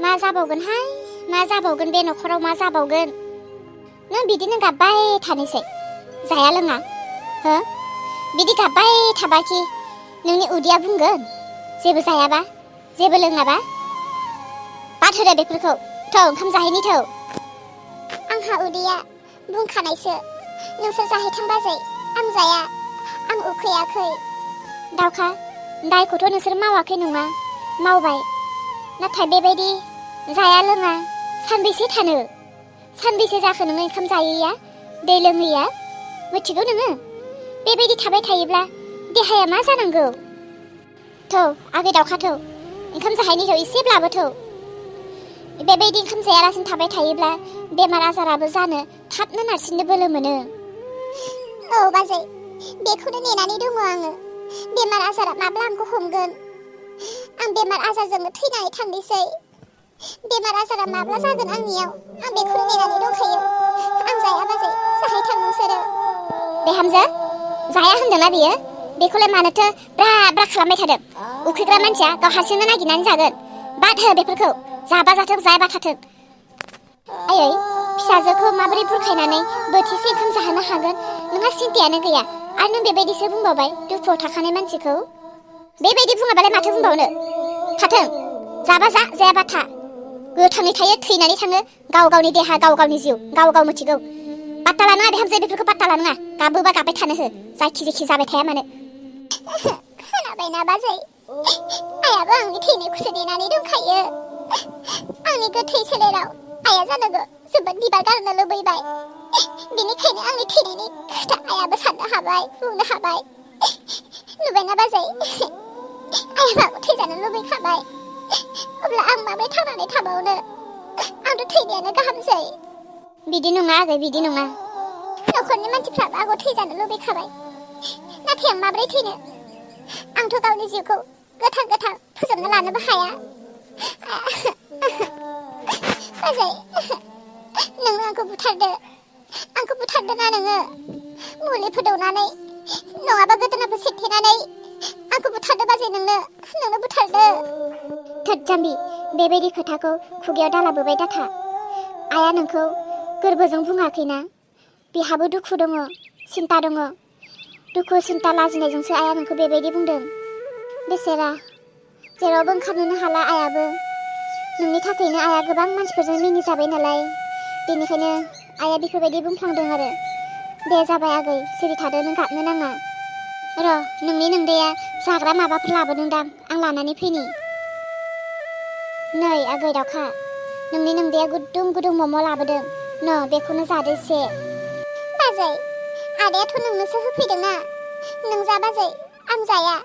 मा जाबावगोनहाय मा जाबावगोन बे न'खराव मा जाबावगोन नों बिदिनो गाबबाय थानोसै जाया लोङा हो बिदि गाबबाय थाबाखि नोंनि उदैया बुंगोन जेबो जायाबा जेबो लोङाबा बाद होदो बेफोरखौ थौ ओंखाम जाहैनि थौ आंहा उदैया बुंखानायसो नोंसोर जाहैथां बाजै आं जाया आं उखैयाखै दावखा दायखौथ' नोंसोर मावाखै नङा मावबाय नाथाय बेबायदि जाया लोङा सानबेसे थानो सानबेसे जाखो नोङो ओंखाम जायैया दै लोङैया मिथिगौ नोङो बेबायदि थाबाय थायोब्ला देहाया मा जानांगौ थौ आगै दावखा थौ ओंखाम जाहैनि थौ एसेब्लाबो थौ बेबायदि ओंखाम जायालासिनो थाबाय थायोब्ला बेमार आजाराबो जानो थाबनो नारसिननो बोलो मोनो औ बाजै बेखौनो नेनानै दङ आङो बेमार आजारा माब्ला आंखौ हमगोन आं बेमार आजारजोंनो थैनानै थांनोसै बेमार आजारा माब्ला जागोन आंनियाव आं बेखौनो नेनानै दंखायो आं जाया बाजै जाहैथां नोंसोरो बिहामजो जाया होनदोंना बियो बेखौलाय मानोथो ब्रा ब्रा खालामबाय थादों उखैग्रा मानसिया गाव हारसिंनो नागिरनानै जागोन बाद हो बेफोरखौ जाबा जाथों जायाबा थाथों आयै फिसाजोखौ माबोरै बुरखायनानै बोथिसे ओंखाम जाहोनो हागोन नोंहा सिन्थायानो गैया आरो नों बेबायदिसो बुंबावबाय दुखुआव थाखानाय मानसिखौ बेबायदि बुङाबालाय माथो बुंबावनो थाथों जाबा जा जायाबा था गोथाङै थायो थैनानै थाङो गाव गावनि देहा गाव गावनि जिउ गाव गाव मिथिगौ पात्ता लानाङा बिहामजो बेफोरखौ पात्ता लानाङा गाबोबा गाबबाय थानो हो जायखि जेखि जाबाय थाया मानो खोनाबायना बाजै आइयाबो आंनि थैनायखौसो नेनानै दंखायो आंनि गोथै सोलेराव आइया जानांगौ जोबोद बिबार गारनो लुबैबाय बेनिखायनो आंनि थैनायनि खोथा आइयाबो साननो हाबाय बुंनो हाबाय नुबायना बाजै आइयाबो थैजानो लुबैखाबाय अब्ला आं माबोरै थांनानै थाबावनो आंथ' थैनायानो गाहामसै बिदि नङा आगै बिदि नङा न'खरनि मानसिफ्राबो आंखौ थैजानो लुबैखाबाय नाथाय आं माबोरै थैनो आंथ' गावनि जिउखौ गोथां गोथां फोजोबना लानोबो हाया बाजै नोङो आंखौ बुथारदोना नोङो मुलि फोदौनानै नङाबा गोदोनाफोर सेथेनानै आंखौ बुथारदो बाजै नोंनो बुथारदो थोद जाम्बि बेबायदि खोथाखौ खुगायाव दालाबोबाय दाथा आइया नोंखौ गोरबोजों बुङाखैना बिहाबो दुखु दङ सिन्ता दङ दुखु सिन्ता लाजिनायजोंसो आइया नोंखौ बेबायदि बुंदों बेसेरा जेरावबो ओंखारनोनो हाला आइयाबो नोंनि थाखायनो आइया गोबां मानसिफोरजों मिनिजाबाय नालाय बेनिखायनो आइया बेफोरबायदि बुंफ्लांदों आरो दे जाबाय आगै सिरि थादो नों गाबनो नाङा र' नोंनि नोंदाया जाग्रा माबाफोर लाबोदोंदां आं लानानै फैनि नै आगै दावखा नोंनि नोंदाया गुदुं गुदुं मम' लाबोदों न बेखौनो जादो एसे बाजै आदायाथ' नोंनोसो होफैदोंना नों जा बाजै आं जाया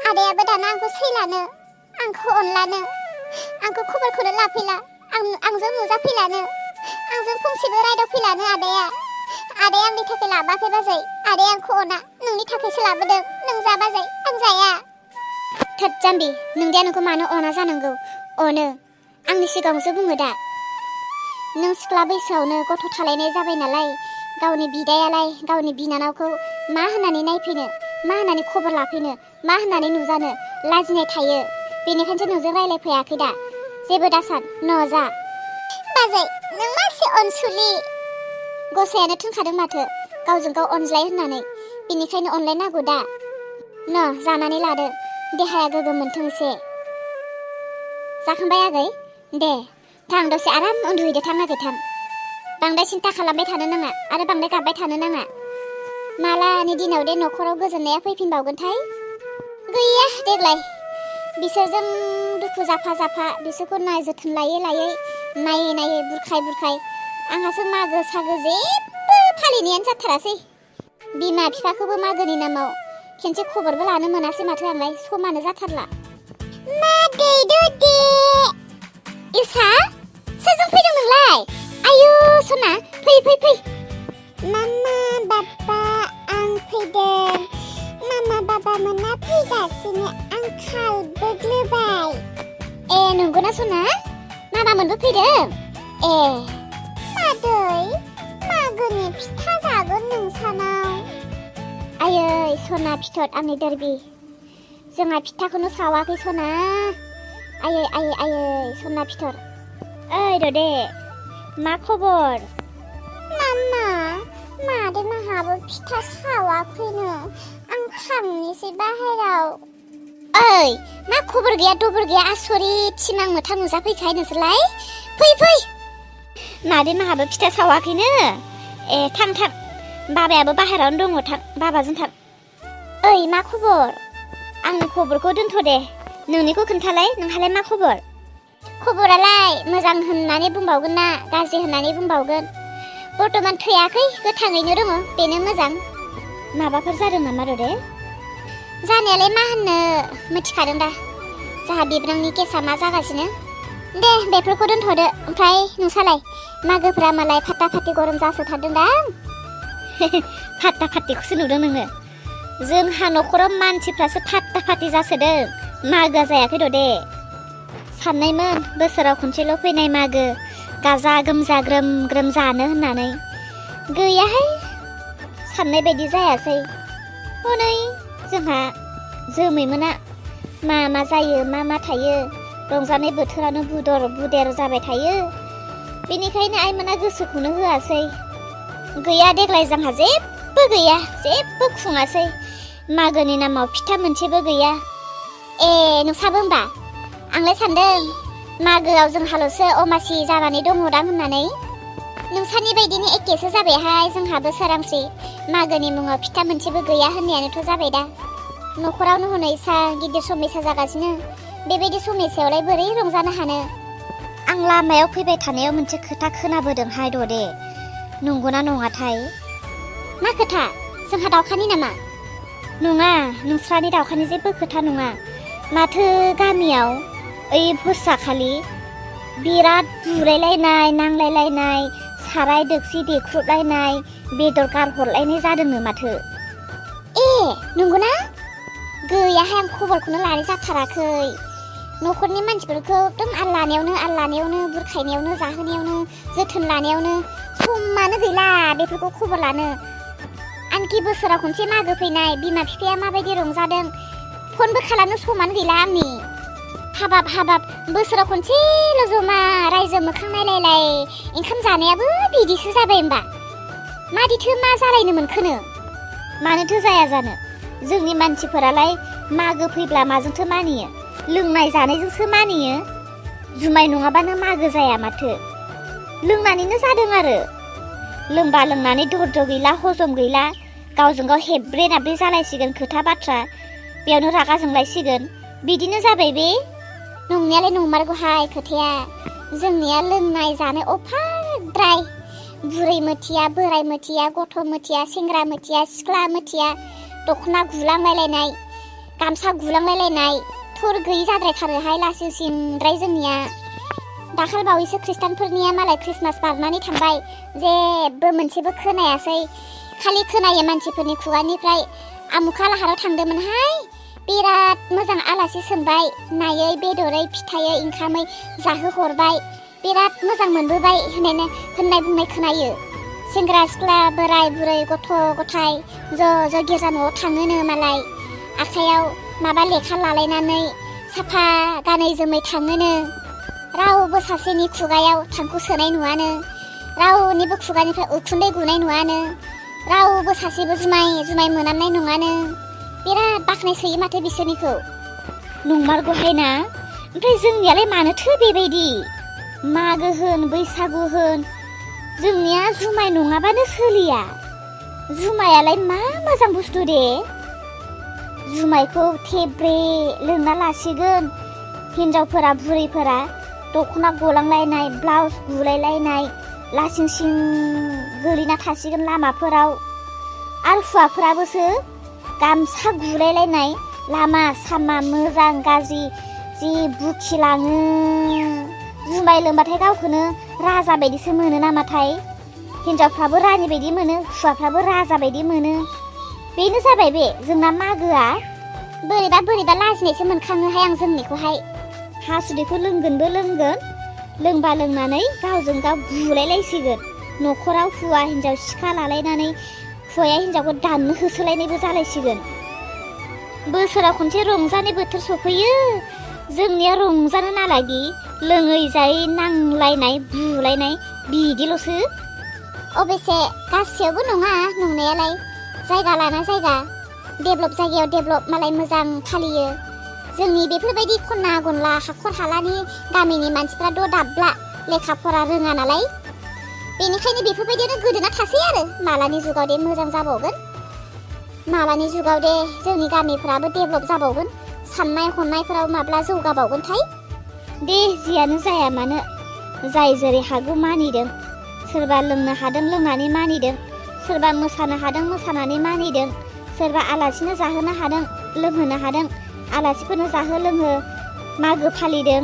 आदायाबो दाना आंखौ सैलानो आंखौ अनलानो आंखौ खबरखौनो लाफैला आंजों नुजाफैलानो आंजों फंसेबो रायदावफैलानो आदाया आंनि थाखाय लाबाखै बाजै आदाया आंखौ अना नोंनि थाखायसो लाबोदों नों जा बाजै आं जाया थोद जाम्बि नोंदाया नोंखौ मानो अना जानांगौ अनो आंनि सिगाङावसो बुङो दा नों सिख्ला बैसोआवनो गथ' थालायनाय जाबाय नालाय गावनि बिदायालाय गावनि बिनानावखौ मा होननानै नायफैनो मा होननानै खबर लाफैनो मा होननानै नुजानो लाजिनाय थायो बेनिखायनोसो नोंजों रायलायफैयाखै दा जेबो दासान न जा बाजै नों मासे अनसुलि गसायानो थोनखादों माथो गावजों गाव अनज्लाय होननानै बेनिखायनो अनलायनांगौ दा न जानानै लादो देहाया गोग्गो मोनथों एसे जाखांबाय आगै दे थां दसे आराम उन्दुहैदो थां आगै थां बांद्राय सिन्था खालामबाय थानो नाङा आरो बांद्राय गाबबाय थानो नाङा मालानि दिनाव दे न'खराव गोजोननाया फैफिनबावगोनथाय गैया देग्लाय बिसोरजों दुखु जाफा जाफा बिसोरखौ जोथोन लायै लायै नायै नायै बुरखाय आंहासो मागो सागो जेबो फालिनायानो जाथारासै बिमा बिफाखौबो मागोनि नामाव खेनसे खबरबो लानो मोनासै माथो आंलाय समानो जाथारला मादै ददे इसा सोरजों फैदों नोंलाय आयु सना फै मामा बाबा आं फैदों मामा बाबा मोना फैगासिनो आं खालबोग्लोबाय ए नंगौना सना मामा मोनबो फैदों ए मादै मागोनि फिथा जागोन नोंसानाव सना फिथर आंनि दोरबि जोंहा फिथाखौनो सावाखै सना आयै सना फिथर ओइ ददे मा खबर मामा मादै माहाबो फिथा सावाखैनो आं थांनोसै बाहेराव ओइ मा खबर गैया दबर गैया आसरित सिमां मोथां नुजाफैखाय नोंसोरलाय फै मादै माहाबो फिथा सावाखैनो ए थां बाबायाबो बाहेरावनो दङ थां बाबाजों थां ओइ मा खबर आंनि खबरखौ दोनथ' दे नोंनिखौ खोन्थालाय नोंहालाय मा खबर खबरालाय मोजां होननानै बुंबावगोन ना गाज्रि होननानै बुंबावगोन बर्तमान थैयाखै गोथाङैनो दङ बेनो मोजां माबाफोर जादों नामा ददे जानायालाय मा होननो मिथिखादों दा जाहा बिब्रांनि केसा मा जागासिनो दे बेफोरखौ दोनथ'दो ओमफ्राय नोंसालाय मागोफ्रा मालाय फाटा फाटि गरम जासोथारदों दां फाटा फाटिखौसो नुदों नोङो जोंहा न'खराव मानसिफ्रासो फाटा फाटि जासोदों मागोआ जायाखै दे साननायमोन बोसोराव खनसेल' फैनाय मागो गाजा गोमजा ग्रोम ग्रोम जानो होननानै गैयाहाय साननाय बायदि जायासै हनै जोंहा जोमैमोना मा जायो मा थायो रंजानाय बोथोरानो बुदेर जाबाय थायो बेनिखायनो आइमोना गोसोखौनो होआसै गैया देग्लाय जोंहा जेबो गैया जेबो खुङासै मागोनि नामाव फिथा मोनसेबो गैया ए नोंसाबो होमबा आंलाय सानदों मागोआव जोंहाल'सो अमासि जानानै दङदां होननानै नोंसानि बायदिनो एखेसो जाबायहाय जोंहाबो सोरांस्रि मागोनि मुङाव फिथा मोनसेबो गैया होननायानोथ' जाबाय दा न'खरावनो हनै गिदिर समयसा जागासिनो बेबायदि समयसायावलाय बोरै रंजानो हानो आं लामायाव फैबाय थानायाव मोनसे खोथा खोनाबोदोंहाय ददे नंगौना नङाथाय मा खोथा जोंहा दावखानि नामा नङा नोंस्रानि दावखानि जेबो खोथा नङा माथो गामियाव ओइ भुसाखालि बिराद बुलायलायनाय नांलायलायनाय साराय दोक्सि देख्रुबलायनाय बेदर गारहरलायनाय जादोंनो माथो ए नंगौना गैयाहाय आं खबरखौनो लानाय जाथाराखै न'खरनि मानसिफोरखौ एकदम आल लानायावनो बुरखायनायावनो जाहोनायावनो जोथोन लानायावनो समानो गैला बेफोरखौ खबर लानो आनखि बोसोराव खनसे मागो फैनाय बिमा बिफाया माबायदि रंजादों फनबो खालामनो समानो गैला आंनि हाबाब बोसोराव खनसेल' जमा रायजो मोखां नायलायलाय ओंखाम जानायाबो बिदिसो जाबाय होमबा मादिथो मा जालायनो मोनखोनो मानोथो जाया जानो जोंनि मानसिफोरालाय मागो फैब्ला माजोंथो मानियो लोंनाय जानायजोंसो मानियो जुमाय नङाबानो मागो जाया माथो लोंनानैनो जादों आरो लोंबा लोंनानै धर्ज गैला हजम गैला गावजों गाव हेब्रे नाब्रे जालायसिगोन खोथा बाथ्रा बेयावनो रागा जोंलायसिगोन बिदिनो जाबाय बे नंनायालाय नंमारगौहाय खोथाया जोंनिया लोंनाय जानाय अफारद्राय बुरै मोथिया बोराय मोथिया गथ' मोथिया सेंग्रा मोथिया सिख्ला मोथिया दख'ना गुलांलायलायनाय गामसा गुलांलायलायनाय थुर गैयि जाद्रायथारोहाय लासिंसिंद्राय जोंनिया दाखाल बावैसो खृष्टानफोरनिया मालाय ख्रिस्टमास बारनानै थांबाय जेबो मोनसेबो खोनायासै खालि खोनायो मानसिफोरनि खुगानिफ्राय आमुखा लाहाराव थांदोंमोनहाय बिराद मोजां आलासि सोंबाय नायै बेदरै फिथायै ओंखामै जाहोहरबाय बिराद मोजां मोनबोबाय होननाय बुंनाय खोनायो सेंग्रा सिख्ला बोराय बुरै गथ' गथाय ज' गिर्जा न'आव थाङोनो मालाय आखायाव माबा लेखा लालायनानै साफा गानै जोमै थाङोनो रावबो सासेनि खुगायाव थांखु सोनाय नुवानो रावनिबो खुगानिफ्राय उखुन्दै गुनाय नुवानो रावबो सासेबो जुमाय मोनामनाय नङानो बिराद बाख्नायसोयो माथो बिसोरनिखौ नंमारगौहाय ना ओमफ्राय जोंनियालाय मानोथो बेबायदि मागो होन बैसागु होन जोंनिया जुमाय नङाबानो सोलिया जुमायालाय मा मोजां बुस्थु दे जुमायखौ थेब्रे लोंना लासिगोन हिन्जावफोरा बुरैफोरा दख'ना गलांलायनाय ब्लाउस गुलायलायनाय लासिंसिं गोलैना थासिगोन लामाफोराव आरो हौवाफोराबोसो गामसा गुलायलायनाय लामा सामा मोजां गाज्रि जि बुखिलाङो जुमाय लोंबाथाय गावखौनो राजा बायदिसो मोनो नामाथाय हिन्जावफ्राबो रानि बायदि मोनो हौवाफ्राबो राजा बायदि मोनो बेनो जाबाय बे जोंना मागोआ बोरैबा लाजिनायसो मोनखाङोहाय आं जोंनिखौहाय हासुदैखौ लोंगोनबो लोंगोन लोंबा लोंनानै गावजों गाव बुलायलायसिगोन न'खराव हौवा हिन्जाव सिखा लालायनानै हौवाया हिन्जावखौ दाननो होसोलायनायबो जालायसिगोन। बोसोराव खनसे रंजानाय बोथोर सफैयो, जोंनिया रंजानो नालागि लोङै जायै नांलायनाय बुलायनाय बिदिल'सो। अबेसे गासैयावबो नङा नंनायालाय, जायगा लाना जायगा डेभलप जायगायाव डेभलप मालाय मोजां फालियो। जोंनि बेफोरबायदि खना गनला हाखर हालानि गामिनि मानसिफ्राथ' दाब्ला लेखा फरा रोङा नालाय, बेनिखायनो बेफोरबायदियानो गोदोना थासै आरो। मालानि जुगाव दे मोजां जाबावगोन, मालानि जुगाव दे जोंनि गामिफ्राबो डेभलप जाबावगोन, साननाय हनायफोराव माब्ला जौगाबावगोनथाय। दे जियानो जाया मानो, जाय जेरै हागौ मानिदों। सोरबा लोंनो हादों लोंनानै मानिदों, सोरबा मोसानो हादों मोसानानै मानिदों, सोरबा आलासिनो जाहोनो हादों लोंहोनो हादों, आलासिफोरनो जाहो लोंहो मागो फालिदों।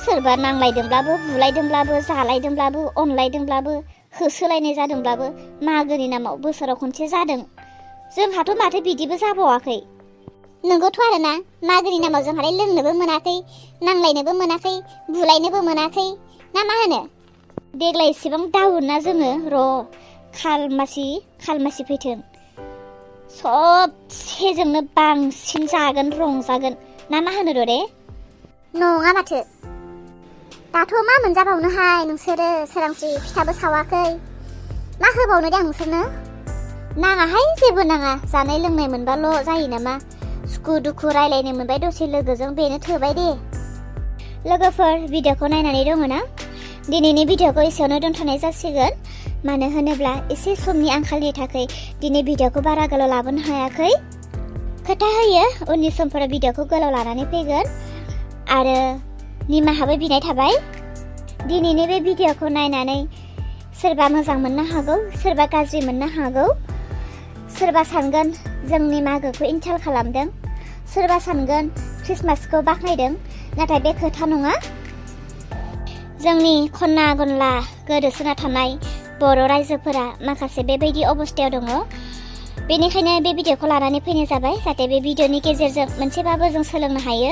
सोरबा नांलायदोंब्लाबो बुलायदोंब्लाबो जालायदोंब्लाबो अनलायदोंब्लाबो होसोलायनाय जादोंब्लाबो मागोनि नामाव बोसोराव खनसे जादों। जोंहाथ' माथो बिदिबो जाबावाखै। नोंगौथ' आरोना, मागोनि नामाव जोंहालाय लोंनोबो मोनाखै, नांलायनोबो मोनाखै, बुलायनोबो मोनाखै, ना मा होनो? देग्लाय इसेबां दाउना जोङो, र' खालमासि फैथों, सबसेजोंनो बांसिन जागोन रंजागोन, ना मा होनो दे? नङा माथो। दाथ' मा मोनजाबावनोहाय नोंसोरो, सोरांस्रि फिथाबो सावाखै, मा होबावनो दे आं नोंसोरनो? नाङाहाय, जेबो नाङा, जानाय लोंनाय मोनबाल' जायो नामा? सुखु दुखु रायलायनो मोनबाय दसे लोगोजों, बेनो थोबाय दे। लोगोफोर, भिडिअखौ नायनानै दङ ना? दिनैनि भिडिअखौ एसेयावनो दोनथ'नाय जासिगोन। मानो होनोब्ला एसे समनि आंखालनि थाखाय दिनै भिडिअखौ बारा गोलाव लाबोनो हायाखै। खोथा होयो उननि समफोराव भिडिअखौ गोलाव लानानै फैगोन, आरो निमाहाबो बिनाय थाबाय। दिनैनि बे भिडिअखौ नायनानै सोरबा मोजां मोननो हागौ, सोरबा गाज्रि मोननो हागौ, सोरबा सानगोन जोंनि मागोखौ इनसाल खालामदों, सोरबा सानगोन ख्रिस्टमासखौ बाख्नायदों, नाथाय बे खोथा नङा। जोंनि खना गनला गोदोसोना थानाय बर' रायजोफोरा माखासे बेबायदि अबस्थायाव दङ। बेनिखायनो बे भिडिअखौ लानानै फैनाय जाबाय, जाहाथे बे भिडिअनि गेजेरजों मोनसेबाबो जों सोलोंनो हायो।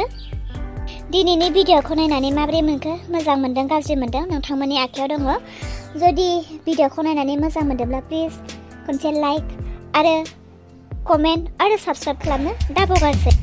दिनैनि भिडिअखौ नायनानै माबोरै मोनखो, मोजां मोनदों गाज्रि मोनदों, नोंथांमोननि आखायाव दङ। जुदि भिडिअखौ नायनानै मोजां मोनदोंब्ला प्लिज खनसे लाइक आरो कमेन्ट आरो साबस्क्राइब खालामनो दाबावगारसै।